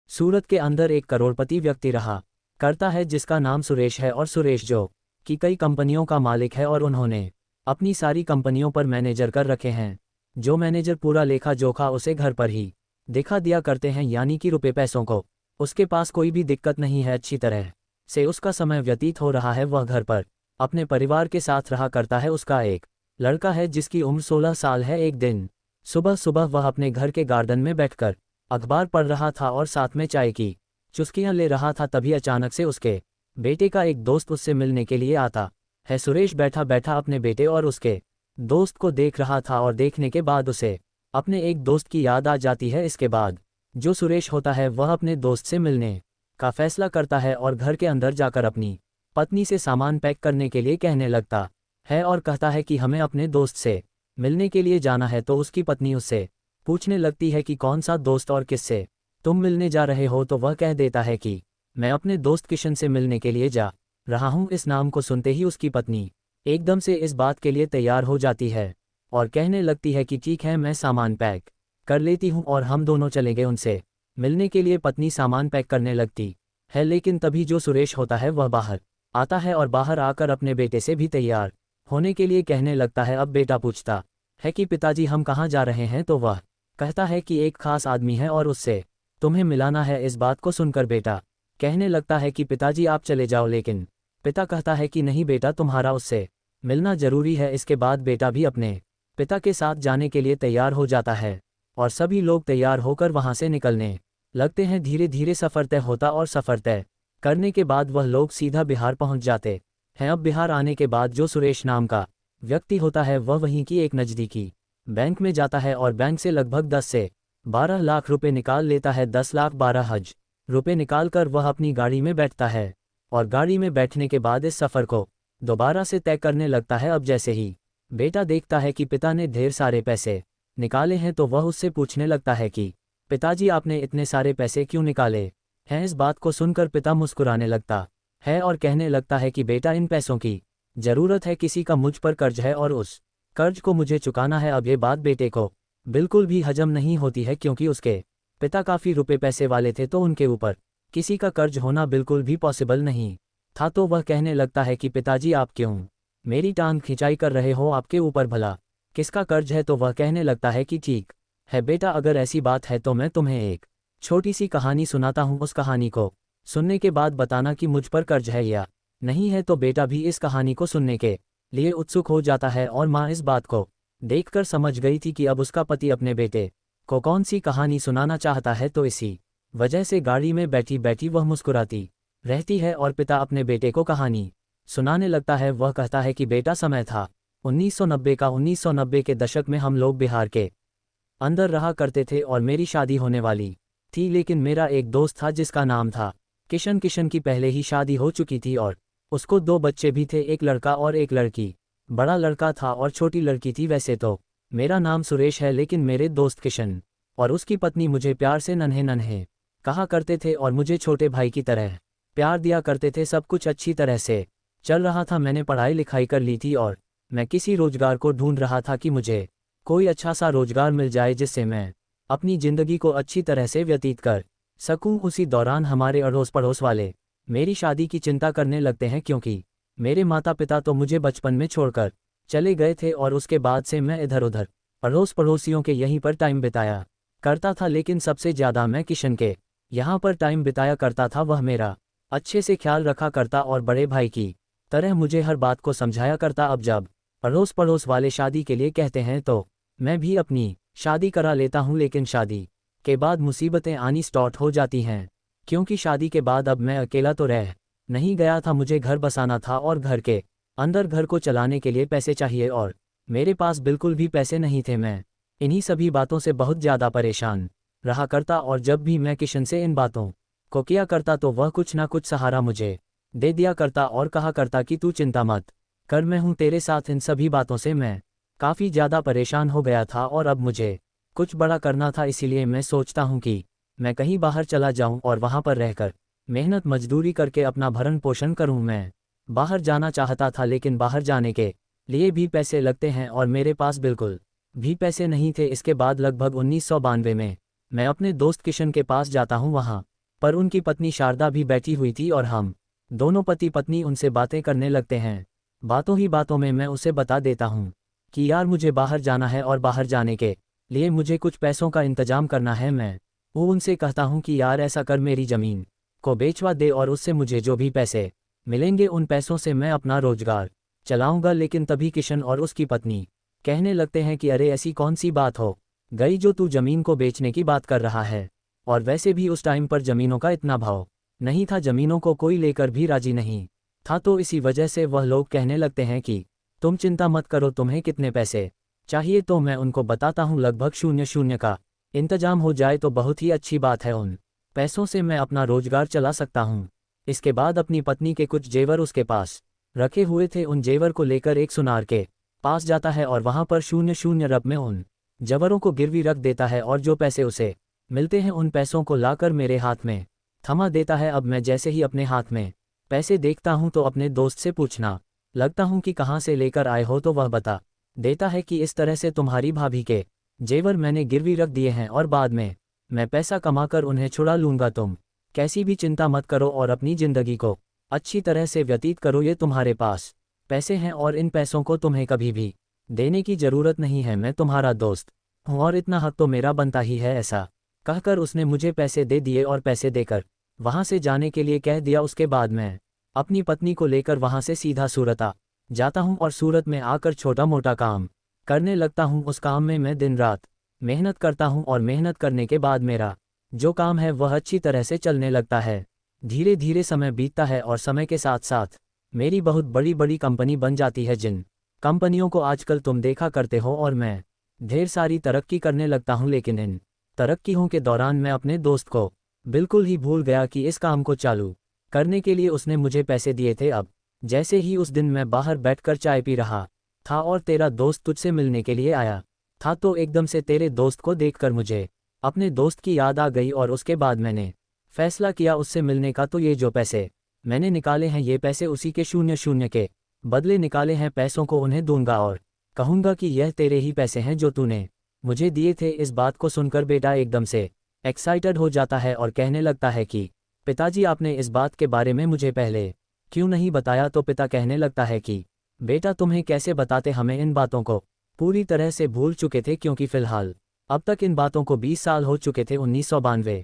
सूरत के अंदर एक करोड़पति व्यक्ति रहा करता है जिसका नाम सुरेश है, और सुरेश जो कि कई कंपनियों का मालिक है और उन्होंने अपनी सारी कंपनियों पर मैनेजर कर रखे हैं। जो मैनेजर पूरा लेखा जोखा उसे घर पर ही दिखा दिया करते हैं, यानी कि रुपए पैसों को उसके पास कोई भी दिक्कत नहीं है। अच्छी तरह से उसका समय व्यतीत हो रहा है। वह घर पर अपने परिवार के साथ रहा करता है। उसका एक लड़का है जिसकी उम्र 16 साल है। एक दिन सुबह सुबह वह अपने घर के गार्डन में बैठकर अखबार पढ़ रहा था और साथ में चाय की चुस्कियां ले रहा था। तभी अचानक से उसके बेटे का एक दोस्त उससे मिलने के लिए आता है। सुरेश बैठा बैठा अपने बेटे और उसके दोस्त को देख रहा था, और देखने के बाद उसे अपने एक दोस्त की याद आ जाती है। इसके बाद जो सुरेश होता है वह अपने दोस्त से मिलने का फैसला करता है और घर के अंदर जाकर अपनी पत्नी से सामान पैक करने के लिए कहने लगता है और कहता है कि हमें अपने दोस्त से मिलने के लिए जाना है। तो उसकी पत्नी उससे पूछने लगती है कि कौन सा दोस्त और किससे तुम मिलने जा रहे हो। तो वह कह देता है कि मैं अपने दोस्त किशन से मिलने के लिए जा रहा हूं। इस नाम को सुनते ही उसकी पत्नी एकदम से इस बात के लिए तैयार हो जाती है और कहने लगती है कि ठीक है, मैं सामान पैक कर लेती हूं और हम दोनों चलेंगे उनसे मिलने के लिए। पत्नी सामान पैक करने लगती है, लेकिन तभी जो सुरेश होता है वह बाहर आता है और बाहर आकर अपने बेटे से भी तैयार होने के लिए कहने लगता है। अब बेटा पूछता है कि पिताजी हम कहाँ जा रहे हैं। तो वह कहता है कि एक खास आदमी है और उससे तुम्हें मिलाना है। इस बात को सुनकर बेटा कहने लगता है कि पिताजी आप चले जाओ, लेकिन पिता कहता है कि नहीं बेटा, तुम्हारा उससे मिलना जरूरी है। इसके बाद बेटा भी अपने पिता के साथ जाने के लिए तैयार हो जाता है और सभी लोग तैयार होकर वहां से निकलने लगते हैं। धीरे धीरे सफ़र तय होता और सफ़र तय करने के बाद वह लोग सीधा बिहार पहुंच जाते हैं। अब बिहार आने के बाद जो सुरेश नाम का व्यक्ति होता है वह वहीं की एक नज़दीकी बैंक में जाता है और बैंक से लगभग 10 से 12 लाख रुपए निकाल लेता है। 10 लाख 12 हज़ार रुपए निकाल कर वह अपनी गाड़ी में बैठता है और गाड़ी में बैठने के बाद इस सफ़र को दोबारा से तय करने लगता है। अब जैसे ही बेटा देखता है कि पिता ने ढेर सारे पैसे निकाले हैं तो वह उससे पूछने लगता है कि पिताजी आपने इतने सारे पैसे क्यों निकाले हैं। इस बात को सुनकर पिता मुस्कुराने लगता है और कहने लगता है कि बेटा इन पैसों की ज़रूरत है, किसी का मुझ पर कर्ज है और उस कर्ज को मुझे चुकाना है। अब ये बात बेटे को बिल्कुल भी हजम नहीं होती है, क्योंकि उसके पिता काफ़ी रुपए पैसे वाले थे तो उनके ऊपर किसी का कर्ज होना बिल्कुल भी पॉसिबल नहीं था। तो वह कहने लगता है कि पिताजी आप क्यों मेरी टांग खिंचाई कर रहे हो, आपके ऊपर भला किसका कर्ज है। तो वह कहने लगता है कि ठीक है बेटा, अगर ऐसी बात है तो मैं तुम्हें एक छोटी सी कहानी सुनाता हूँ। उस कहानी को सुनने के बाद बताना कि मुझ पर कर्ज है या नहीं है। तो बेटा भी इस कहानी को सुनने के लिए उत्सुक हो जाता है और माँ इस बात को देखकर समझ गई थी कि अब उसका पति अपने बेटे को कौन सी कहानी सुनाना चाहता है। तो इसी वजह से गाड़ी में बैठी बैठी वह मुस्कुराती रहती है और पिता अपने बेटे को कहानी सुनाने लगता है। वह कहता है कि बेटा समय था 1990 का। 1990 के दशक में हम लोग बिहार के अंदर रहा करते थे और मेरी शादी होने वाली थी, लेकिन मेरा एक दोस्त था जिसका नाम था किशन। किशन की पहले ही शादी हो चुकी थी और उसको 2 बच्चे भी थे, एक लड़का और एक लड़की। बड़ा लड़का था और छोटी लड़की थी। वैसे तो मेरा नाम सुरेश है, लेकिन मेरे दोस्त किशन और उसकी पत्नी मुझे प्यार से नन्हे नन्हे कहा करते थे और मुझे छोटे भाई की तरह प्यार दिया करते थे। सब कुछ अच्छी तरह से चल रहा था। मैंने पढ़ाई लिखाई कर ली थी और मैं किसी रोजगार को ढूंढ रहा था कि मुझे कोई अच्छा सा रोजगार मिल जाए जिससे मैं अपनी ज़िंदगी को अच्छी तरह से व्यतीत कर सकूं। उसी दौरान हमारे अड़ोस पड़ोस वाले मेरी शादी की चिंता करने लगते हैं, क्योंकि मेरे माता पिता तो मुझे बचपन में छोड़कर चले गए थे और उसके बाद से मैं इधर उधर अड़ोस पड़ोसियों के यहीं पर टाइम बिताया करता था। लेकिन सबसे ज़्यादा मैं किशन के यहाँ पर टाइम बिताया करता था। वह मेरा अच्छे से ख्याल रखा करता और बड़े भाई की तरह मुझे हर बात को समझाया करता। अब जब अड़ोस पड़ोस वाले शादी के लिए कहते हैं तो मैं भी अपनी शादी करा लेता हूँ, लेकिन शादी के बाद मुसीबतें आनी स्टार्ट हो जाती हैं, क्योंकि शादी के बाद अब मैं अकेला तो रह नहीं गया था। मुझे घर बसाना था और घर के अंदर घर को चलाने के लिए पैसे चाहिए और मेरे पास बिल्कुल भी पैसे नहीं थे। मैं इन्हीं सभी बातों से बहुत ज़्यादा परेशान रहा करता और जब भी मैं किशन से इन बातों को किया करता तो वह कुछ ना कुछ सहारा मुझे दे दिया करता और कहा करता कि तू चिंता मत कर, मैं हूँ तेरे साथ। इन सभी बातों से मैं काफ़ी ज़्यादा परेशान हो गया था और अब मुझे कुछ बड़ा करना था। इसीलिए मैं सोचता हूँ कि मैं कहीं बाहर चला जाऊँ और वहाँ पर रहकर मेहनत मजदूरी करके अपना भरण पोषण करूँ। मैं बाहर जाना चाहता था, लेकिन बाहर जाने के लिए भी पैसे लगते हैं और मेरे पास बिल्कुल भी पैसे नहीं थे। इसके बाद लगभग 1992 में मैं अपने दोस्त किशन के पास जाता हूँ। वहाँ पर उनकी पत्नी शारदा भी बैठी हुई थी और हम दोनों पति पत्नी उनसे बातें करने लगते हैं। बातों ही बातों में मैं उसे बता देता हूँ कि यार मुझे बाहर जाना है और बाहर जाने के लिए मुझे कुछ पैसों का इंतजाम करना है। मैं वो उनसे कहता हूँ कि यार ऐसा कर, मेरी ज़मीन को बेचवा दे और उससे मुझे जो भी पैसे मिलेंगे उन पैसों से मैं अपना रोजगार चलाऊंगा। लेकिन तभी किशन और उसकी पत्नी कहने लगते हैं कि अरे ऐसी कौन सी बात हो गई जो तू ज़मीन को बेचने की बात कर रहा है, और वैसे भी उस टाइम पर ज़मीनों का इतना भाव नहीं था, ज़मीनों को कोई लेकर भी राजी नहीं था। तो इसी वजह से वह लोग कहने लगते हैं कि तुम चिंता मत करो, तुम्हें कितने पैसे चाहिए तो मैं उनको बताता हूँ, लगभग 0 का इंतजाम हो जाए तो बहुत ही अच्छी बात है, उन पैसों से मैं अपना रोजगार चला सकता हूँ। इसके बाद अपनी पत्नी के कुछ जेवर उसके पास रखे हुए थे, उन जेवर को लेकर एक सुनार के पास जाता है और वहां पर 0 में उन जवरों को गिरवी रख देता है और जो पैसे उसे मिलते हैं उन पैसों को लाकर मेरे हाथ में थमा देता है। अब मैं जैसे ही अपने हाथ में पैसे देखता हूं तो अपने दोस्त से पूछना लगता हूं कि कहाँ से लेकर आए हो, तो वह बता देता है कि इस तरह से तुम्हारी भाभी के जेवर मैंने गिरवी रख दिए हैं और बाद में मैं पैसा कमाकर उन्हें छुड़ा लूंगा। तुम कैसी भी चिंता मत करो और अपनी जिंदगी को अच्छी तरह से व्यतीत करो, ये तुम्हारे पास पैसे हैं और इन पैसों को तुम्हें कभी भी देने की ज़रूरत नहीं है, मैं तुम्हारा दोस्त हूँ और इतना हक तो मेरा बनता ही है। ऐसा कहकर उसने मुझे पैसे दे दिए और पैसे देकर वहाँ से जाने के लिए कह दिया। उसके बाद मैं अपनी पत्नी को लेकर वहाँ से सीधा सूरत आ जाता हूँ और सूरत में आकर छोटा मोटा काम करने लगता हूँ। उस काम में मैं दिन रात मेहनत करता हूँ और मेहनत करने के बाद मेरा जो काम है वह अच्छी तरह से चलने लगता है। धीरे धीरे समय बीतता है और समय के साथ साथ मेरी बहुत बड़ी बड़ी कंपनी बन जाती है, जिन कंपनियों को आजकल तुम देखा करते हो, और मैं ढेर सारी तरक्की करने लगता हूँ। लेकिन इन तरक्कियों के दौरान मैं अपने दोस्त को बिल्कुल ही भूल गया कि इस काम को चालू करने के लिए उसने मुझे पैसे दिए थे। अब जैसे ही उस दिन मैं बाहर बैठकर चाय पी रहा था और तेरा दोस्त तुझसे मिलने के लिए आया था, तो एकदम से तेरे दोस्त को देखकर मुझे अपने दोस्त की याद आ गई और उसके बाद मैंने फैसला किया उससे मिलने का। तो ये जो पैसे मैंने निकाले हैं ये पैसे उसी के 0 के बदले निकाले हैं, पैसों को उन्हें दूंगा और कहूँगा कि यह तेरे ही पैसे हैं जो तूने मुझे दिए थे। इस बात को सुनकर बेटा एकदम से एक्साइटेड हो जाता है और कहने लगता है कि पिताजी आपने इस बात के बारे में मुझे पहले क्यों नहीं बताया। तो पिता कहने लगता है कि बेटा तुम्हें कैसे बताते, हमें इन बातों को पूरी तरह से भूल चुके थे, क्योंकि फिलहाल अब तक इन बातों को 20 साल हो चुके थे। 1992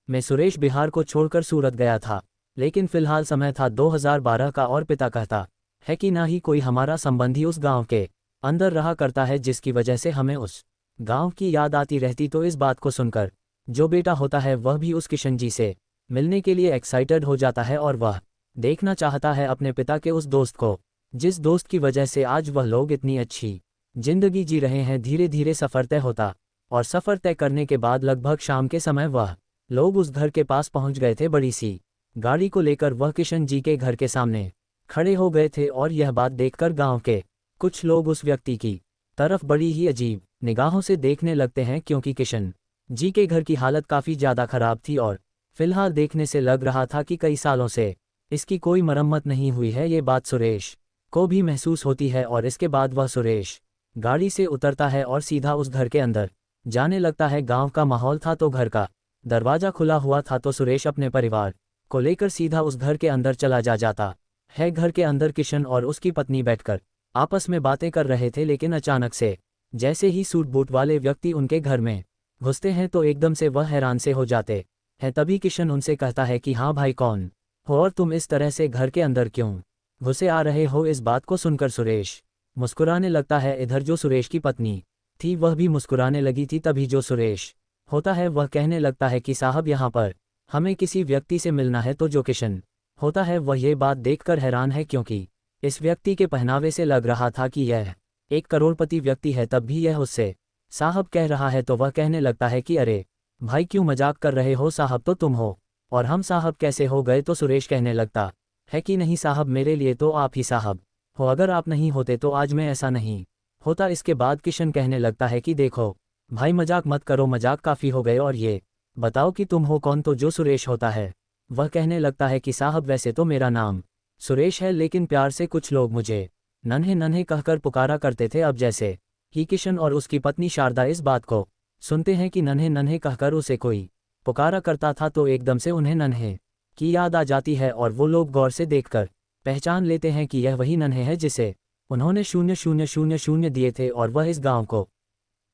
में सुरेश बिहार को छोड़कर सूरत गया था, लेकिन फिलहाल समय था 2012 का और पिता कहता है कि ना ही कोई हमारा संबंधी उस गांव के अंदर रहा करता है, जिसकी वजह से हमें उस गांव की याद आती रहती। तो इस बात को सुनकर जो बेटा होता है वह भी उस किशन जी से मिलने के लिए एक्साइटेड हो जाता है और वह देखना चाहता है अपने पिता के उस दोस्त को, जिस दोस्त की वजह से आज वह लोग इतनी अच्छी जिंदगी जी रहे हैं। धीरे धीरे सफ़र तय होता और सफ़र तय करने के बाद लगभग शाम के समय वह लोग उस घर के पास पहुंच गए थे। बड़ी सी गाड़ी को लेकर वह किशन जी के घर के सामने खड़े हो गए थे और यह बात देखकर गांव के कुछ लोग उस व्यक्ति की तरफ बड़ी ही अजीब निगाहों से देखने लगते हैं, क्योंकि किशन जी के घर की हालत काफ़ी ज़्यादा खराब थी और फिलहाल देखने से लग रहा था कि कई सालों से इसकी कोई मरम्मत नहीं हुई है। ये बात सुरेश को भी महसूस होती है और इसके बाद वह सुरेश गाड़ी से उतरता है और सीधा उस घर के अंदर जाने लगता है। गांव का माहौल था तो घर का दरवाज़ा खुला हुआ था, तो सुरेश अपने परिवार को लेकर सीधा उस घर के अंदर चला जाता है। घर के अंदर किशन और उसकी पत्नी बैठकर आपस में बातें कर रहे थे, लेकिन अचानक से जैसे ही सूट बूट वाले व्यक्ति उनके घर में घुसते हैं तो एकदम से वह हैरान से हो जाते हैं। तभी किशन उनसे कहता है कि हाँ भाई कौन हो और तुम इस तरह से घर के अंदर क्यों घुसे आ रहे हो। इस बात को सुनकर सुरेश मुस्कुराने लगता है। इधर जो सुरेश की पत्नी थी वह भी मुस्कुराने लगी थी। तभी जो सुरेश होता है वह कहने लगता है कि साहब यहाँ पर हमें किसी व्यक्ति से मिलना है। तो जो किशन होता है वह ये बात देखकर हैरान है, क्योंकि इस व्यक्ति के पहनावे से लग रहा था कि यह एक करोड़पति व्यक्ति है। तब भी यह उससे साहब कह रहा है तो वह कहने लगता है कि अरे भाई क्यों मजाक कर रहे हो, साहब तो तुम हो और हम साहब कैसे हो गए। तो सुरेश कहने लगता है कि नहीं साहब, मेरे लिए तो आप ही साहब हो, अगर आप नहीं होते तो आज मैं ऐसा नहीं होता। इसके बाद किशन कहने लगता है कि देखो भाई मजाक मत करो, मजाक काफ़ी हो गए, और ये बताओ कि तुम हो कौन। तो जो सुरेश होता है वह कहने लगता है कि साहब वैसे तो मेरा नाम सुरेश है, लेकिन प्यार से कुछ लोग मुझे नन्हे नन्हे कहकर पुकारा करते थे। अब जैसे ही किशन और उसकी पत्नी शारदा इस बात को सुनते हैं कि नन्हे नन्हे कहकर उसे कोई पुकारा करता था तो एकदम से उन्हें नन्हे की याद आ जाती है और वो लोग गौर से देखकर पहचान लेते हैं कि यह वही नन्हे है जिसे उन्होंने 0000 दिए थे और वह इस गांव को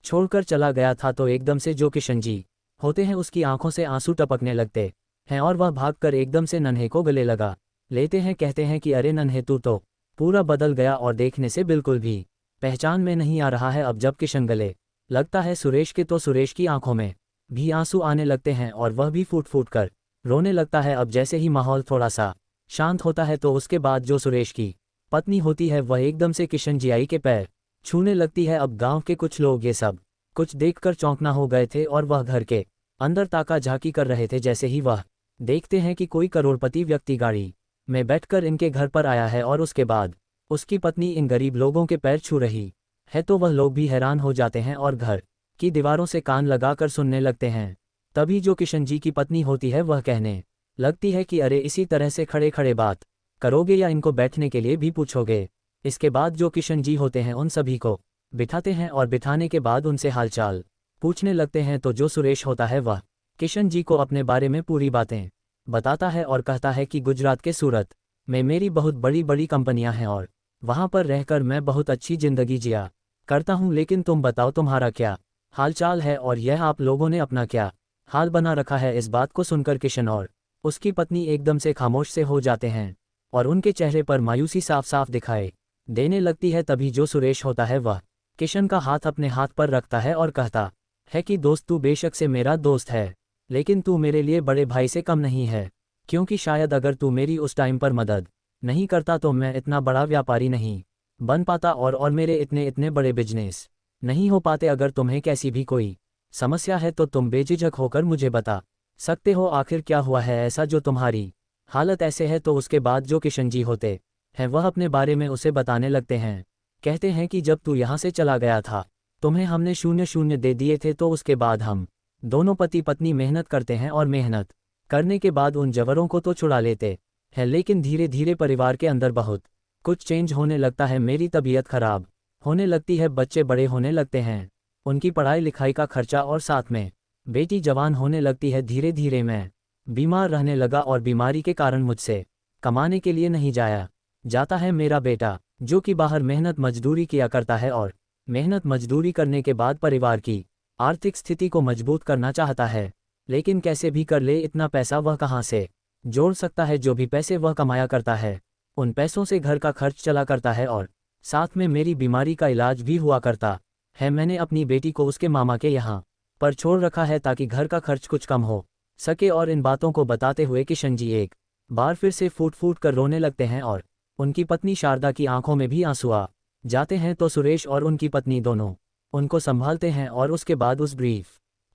छोड़कर चला गया था। तो एकदम से जो किशन जी होते हैं उसकी आंखों से आंसू टपकने लगते हैं और वह भागकर एकदम से नन्हे को गले लगा लेते हैं। कहते हैं कि अरे नन्हे, तू तो पूरा बदल गया और देखने से बिल्कुल भी पहचान में नहीं आ रहा है। अब जब किशन गले लगता है सुरेश के तो सुरेश की आंखों में भी आंसू आने लगते हैं और वह भी फूट फूट कर रोने लगता है। अब जैसे ही माहौल थोड़ा सा शांत होता है तो उसके बाद जो सुरेश की पत्नी होती है वह एकदम से किशन जी आई के पैर छूने लगती है। अब गांव के कुछ लोग ये सब कुछ देखकर चौंकना हो गए थे और वह घर के अंदर ताका झाकी कर रहे थे। जैसे ही वह देखते हैं कि कोई करोड़पति व्यक्ति गाड़ी में बैठकर इनके घर पर आया है और उसके बाद उसकी पत्नी इन गरीब लोगों के पैर छू रही है तो वह लोग भी हैरान हो जाते हैं और घर की दीवारों से कान लगाकर सुनने लगते हैं। तभी जो किशन जी की पत्नी होती है वह कहने लगती है कि अरे इसी तरह से खड़े खड़े बात करोगे या इनको बैठने के लिए भी पूछोगे। इसके बाद जो किशन जी होते हैं उन सभी को बिठाते हैं और बिठाने के बाद उनसे हालचाल पूछने लगते हैं। तो जो सुरेश होता है वह किशन जी को अपने बारे में पूरी बातें बताता है और कहता है कि गुजरात के सूरत में मेरी बहुत बड़ी बड़ी कंपनियां हैं और वहां पर रहकर मैं बहुत अच्छी जिंदगी जिया करता हूं। लेकिन तुम बताओ तुम्हारा क्या हालचाल है और यह आप लोगों ने अपना क्या हाल बना रखा है। इस बात को सुनकर किशन और उसकी पत्नी एकदम से खामोश से हो जाते हैं और उनके चेहरे पर मायूसी साफ साफ दिखाई देने लगती है। तभी जो सुरेश होता है वह किशन का हाथ अपने हाथ पर रखता है और कहता है कि दोस्त, तू बेशक से मेरा दोस्त है लेकिन तू मेरे लिए बड़े भाई से कम नहीं है, क्योंकि शायद अगर तू मेरी उस टाइम पर मदद नहीं करता तो मैं इतना बड़ा व्यापारी नहीं बन पाता और मेरे इतने इतने बड़े बिजनेस नहीं हो पाते। अगर तुम्हें कैसी भी कोई समस्या है तो तुम बेझिझक होकर मुझे बता सकते हो। आखिर क्या हुआ है ऐसा जो तुम्हारी हालत ऐसे है। तो उसके बाद जो किशन जी होते हैं वह अपने बारे में उसे बताने लगते हैं। कहते हैं कि जब तू यहाँ से चला गया था तुम्हें हमने 00 दे दिए थे, तो उसके बाद हम दोनों पति पत्नी मेहनत करते हैं और मेहनत करने के बाद उन जवरों को तो छुड़ा लेते हैं। लेकिन धीरे धीरे परिवार के अंदर बहुत कुछ चेंज होने लगता है। मेरी तबीयत खराब होने लगती है, बच्चे बड़े होने लगते हैं, उनकी पढ़ाई लिखाई का खर्चा और साथ में बेटी जवान होने लगती है। धीरे धीरे मैं बीमार रहने लगा और बीमारी के कारण मुझसे कमाने के लिए नहीं जाया जाता है। मेरा बेटा जो कि बाहर मेहनत मजदूरी किया करता है और मेहनत मजदूरी करने के बाद परिवार की आर्थिक स्थिति को मजबूत करना चाहता है, लेकिन कैसे भी कर ले इतना पैसा वह कहाँ से जोड़ सकता है। जो भी पैसे वह कमाया करता है उन पैसों से घर का खर्च चला करता है और साथ में मेरी बीमारी का इलाज भी हुआ करता है। मैंने अपनी बेटी को उसके मामा के यहाँ पर छोड़ रखा है ताकि घर का खर्च कुछ कम हो सके। और इन बातों को बताते हुए किशन जी एक बार फिर से फूट फूट कर रोने लगते हैं और उनकी पत्नी शारदा की आंखों में भी आंसू आ जाते हैं। तो सुरेश और उनकी पत्नी दोनों उनको संभालते हैं और उसके बाद उस ब्रीफ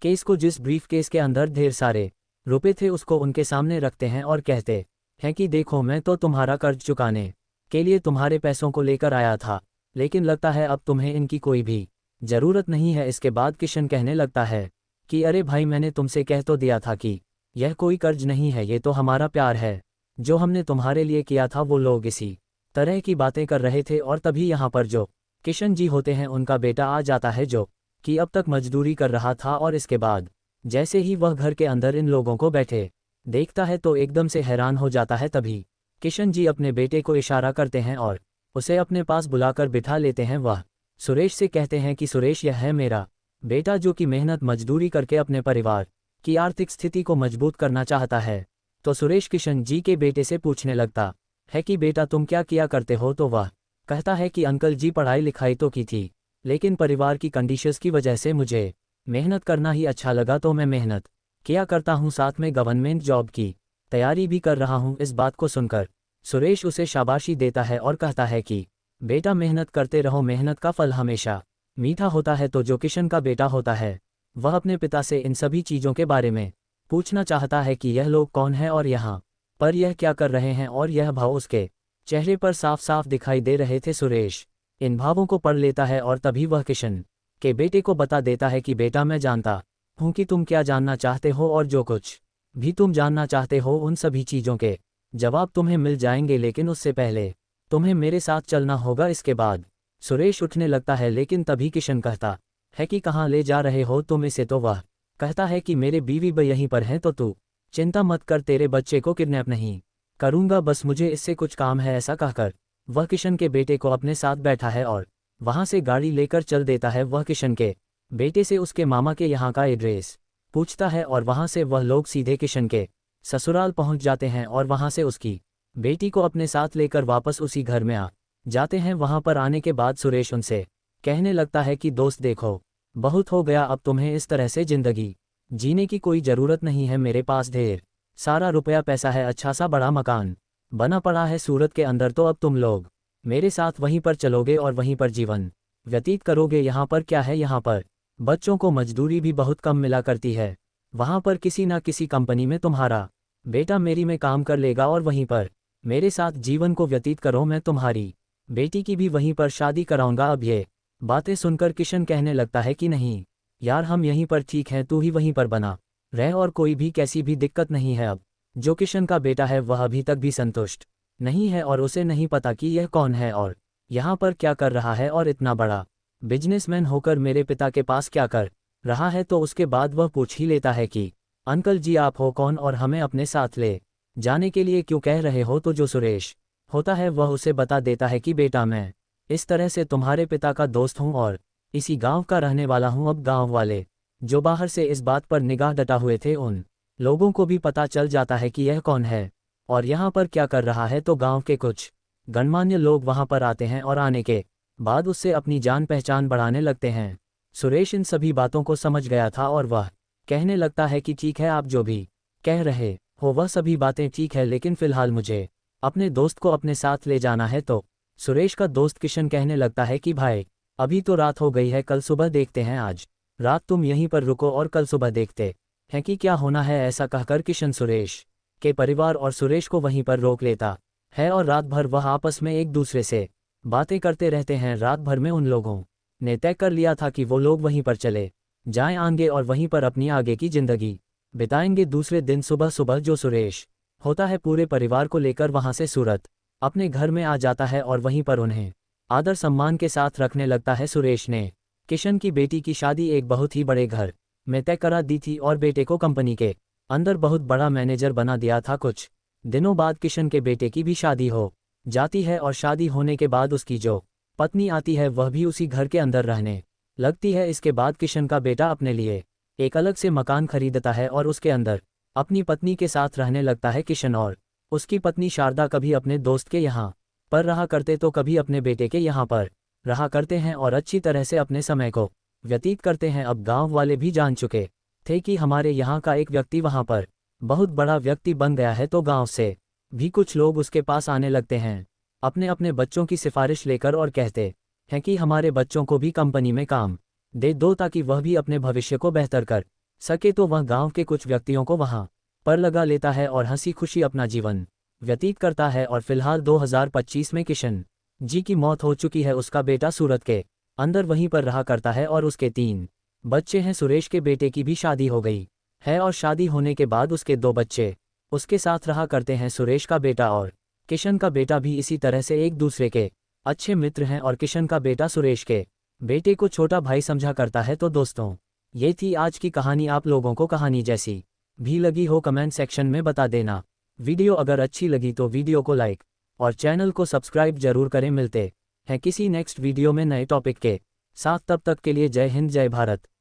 केस को, जिस ब्रीफ केस के अंदर ढेर सारे रुपए थे, उसको उनके सामने रखते हैं और कहते हैं कि देखो, मैं तो तुम्हारा कर्ज चुकाने के लिए तुम्हारे पैसों को लेकर आया था, लेकिन लगता है अब तुम्हें इनकी कोई भी ज़रूरत नहीं है। इसके बाद किशन कहने लगता है कि अरे भाई, मैंने तुमसे कह तो दिया था कि यह कोई कर्ज नहीं है, ये तो हमारा प्यार है जो हमने तुम्हारे लिए किया था। वो लोग इसी तरह की बातें कर रहे थे और तभी यहाँ पर जो किशन जी होते हैं उनका बेटा आ जाता है जो कि अब तक मजदूरी कर रहा था। और इसके बाद जैसे ही वह घर के अंदर इन लोगों को बैठे देखता है तो एकदम से हैरान हो जाता है। तभी किशन जी अपने बेटे को इशारा करते हैं और उसे अपने पास बुलाकर बिठा लेते हैं। वह सुरेश से कहते हैं कि सुरेश, यह है मेरा बेटा जो कि मेहनत मजदूरी करके अपने परिवार की आर्थिक स्थिति को मजबूत करना चाहता है। तो सुरेश किशन जी के बेटे से पूछने लगता है कि बेटा, तुम क्या किया करते हो? तो वह कहता है कि अंकल जी, पढ़ाई लिखाई तो की थी, लेकिन परिवार की कंडीशंस की वजह से मुझे मेहनत करना ही अच्छा लगा, तो मैं मेहनत किया करता हूँ, साथ में गवर्नमेंट जॉब की तैयारी भी कर रहा हूँ। इस बात को सुनकर सुरेश उसे शाबाशी देता है और कहता है कि बेटा, मेहनत करते रहो, मेहनत का फल हमेशा मीठा होता है। तो जो किशन का बेटा होता है वह अपने पिता से इन सभी चीज़ों के बारे में पूछना चाहता है कि यह लोग कौन है और यहाँ पर यह क्या कर रहे हैं, और यह भाव उसके चेहरे पर साफ साफ दिखाई दे रहे थे। सुरेश इन भावों को पढ़ लेता है और तभी वह किशन के बेटे को बता देता है कि बेटा, मैं जानता हूँ कि तुम क्या जानना चाहते हो, और जो कुछ भी तुम जानना चाहते हो उन सभी चीज़ों के जवाब तुम्हें मिल जाएंगे, लेकिन उससे पहले तुम्हें मेरे साथ चलना होगा। इसके बाद सुरेश उठने लगता है, लेकिन तभी किशन कहता है कि कहाँ ले जा रहे हो तुम इसे? तो वह कहता है कि मेरे बीवी ब यहीं पर हैं तो तू चिंता मत कर, तेरे बच्चे को किडनैप नहीं करूंगा, बस मुझे इससे कुछ काम है। ऐसा कहकर वह किशन के बेटे को अपने साथ बैठा है और वहां से गाड़ी लेकर चल देता है। वह किशन के बेटे से उसके मामा के यहाँ का एड्रेस पूछता है और वहां से वह लोग सीधे किशन के ससुराल पहुंच जाते हैं और वहां से उसकी बेटी को अपने साथ लेकर वापस उसी घर में आ जाते हैं। वहां पर आने के बाद सुरेश उनसे कहने लगता है कि दोस्त देखो, बहुत हो गया, अब तुम्हें इस तरह से जिंदगी जीने की कोई ज़रूरत नहीं है। मेरे पास ढेर सारा रुपया पैसा है, अच्छा सा बड़ा मकान बना पड़ा है सूरत के अंदर, तो अब तुम लोग मेरे साथ वहीं पर चलोगे और वहीं पर जीवन व्यतीत करोगे। यहाँ पर क्या है, यहाँ पर बच्चों को मजदूरी भी बहुत कम मिला करती है। वहाँ पर किसी ना किसी कंपनी में तुम्हारा बेटा मेरी में काम कर लेगा और वहीं पर मेरे साथ जीवन को व्यतीत करो। मैं तुम्हारी बेटी की भी वहीं पर शादी कराऊंगा। अब ये बातें सुनकर किशन कहने लगता है कि नहीं यार, हम यहीं पर ठीक हैं, तू ही वहीं पर बना रह और कोई भी कैसी भी दिक्कत नहीं है। अब जो किशन का बेटा है वह अभी तक भी संतुष्ट नहीं है और उसे नहीं पता कि यह कौन है और यहाँ पर क्या कर रहा है, और इतना बड़ा बिजनेसमैन होकर मेरे पिता के पास क्या कर रहा है। तो उसके बाद वह पूछ ही लेता है कि अंकल जी आप हो कौन और हमें अपने साथ ले जाने के लिए क्यों कह रहे हो। तो जो सुरेश होता है वह उसे बता देता है कि बेटा मैं इस तरह से तुम्हारे पिता का दोस्त हूँ और इसी गांव का रहने वाला हूँ। अब गांव वाले जो बाहर से इस बात पर निगाह डटा हुए थे उन लोगों को भी पता चल जाता है कि यह कौन है और यहाँ पर क्या कर रहा है। तो गांव के कुछ गणमान्य लोग वहां पर आते हैं और आने के बाद उससे अपनी जान पहचान बढ़ाने लगते हैं। सुरेश इन सभी बातों को समझ गया था और वह कहने लगता है कि ठीक है, आप जो भी कह रहे हो वह सभी बातें ठीक है, लेकिन फिलहाल मुझे अपने दोस्त को अपने साथ ले जाना है। तो सुरेश का दोस्त किशन कहने लगता है कि भाई अभी तो रात हो गई है, कल सुबह देखते हैं, आज रात तुम यहीं पर रुको और कल सुबह देखते हैं कि क्या होना है। ऐसा कहकर किशन सुरेश के परिवार और सुरेश को वहीं पर रोक लेता है और रात भर वह आपस में एक दूसरे से बातें करते रहते हैं। रात भर में उन लोगों ने तय कर लिया था कि वो लोग वहीं पर चले जाएं आएंगे और वहीं पर अपनी आगे की जिंदगी बिताएंगे। दूसरे दिन सुबह सुबह जो सुरेश होता है पूरे परिवार को लेकर वहां से सूरत अपने घर में आ जाता है और वहीं पर उन्हें आदर सम्मान के साथ रखने लगता है। सुरेश ने किशन की बेटी की शादी एक बहुत ही बड़े घर में तय करा दी थी और बेटे को कंपनी के अंदर बहुत बड़ा मैनेजर बना दिया था। कुछ दिनों बाद किशन के बेटे की भी शादी हो जाती है और शादी होने के बाद उसकी जो पत्नी आती है वह भी उसी घर के अंदर रहने लगती है। इसके बाद किशन का बेटा अपने लिए एक अलग से मकान खरीदता है और उसके अंदर अपनी पत्नी के साथ रहने लगता है। किशन और उसकी पत्नी शारदा कभी अपने दोस्त के यहाँ पर रहा करते तो कभी अपने बेटे के यहाँ पर रहा करते हैं और अच्छी तरह से अपने समय को व्यतीत करते हैं। अब गांव वाले भी जान चुके थे कि हमारे यहाँ का एक व्यक्ति वहाँ पर बहुत बड़ा व्यक्ति बन गया है, तो गांव से भी कुछ लोग उसके पास आने लगते हैं अपने अपने बच्चों की सिफारिश लेकर और कहते हैं कि हमारे बच्चों को भी कंपनी में काम दे दो ताकि वह भी अपने भविष्य को बेहतर कर सके। तो वह गांव के कुछ व्यक्तियों को वहां पर लगा लेता है और हंसी खुशी अपना जीवन व्यतीत करता है। और फिलहाल 2025 में किशन जी की मौत हो चुकी है। उसका बेटा सूरत के अंदर वहीं पर रहा करता है और उसके 3 बच्चे हैं। सुरेश के बेटे की भी शादी हो गई है और शादी होने के बाद उसके 2 बच्चे उसके साथ रहा करते हैं। सुरेश का बेटा और किशन का बेटा भी इसी तरह से एक दूसरे के अच्छे मित्र हैं और किशन का बेटा सुरेश के बेटे को छोटा भाई समझा करता है। तो दोस्तों ये थी आज की कहानी। आप लोगों को कहानी जैसी भी लगी हो कमेंट सेक्शन में बता देना। वीडियो अगर अच्छी लगी तो वीडियो को लाइक और चैनल को सब्सक्राइब जरूर करें। मिलते हैं किसी नेक्स्ट वीडियो में नए टॉपिक के साथ, तब तक के लिए जय हिंद जय भारत।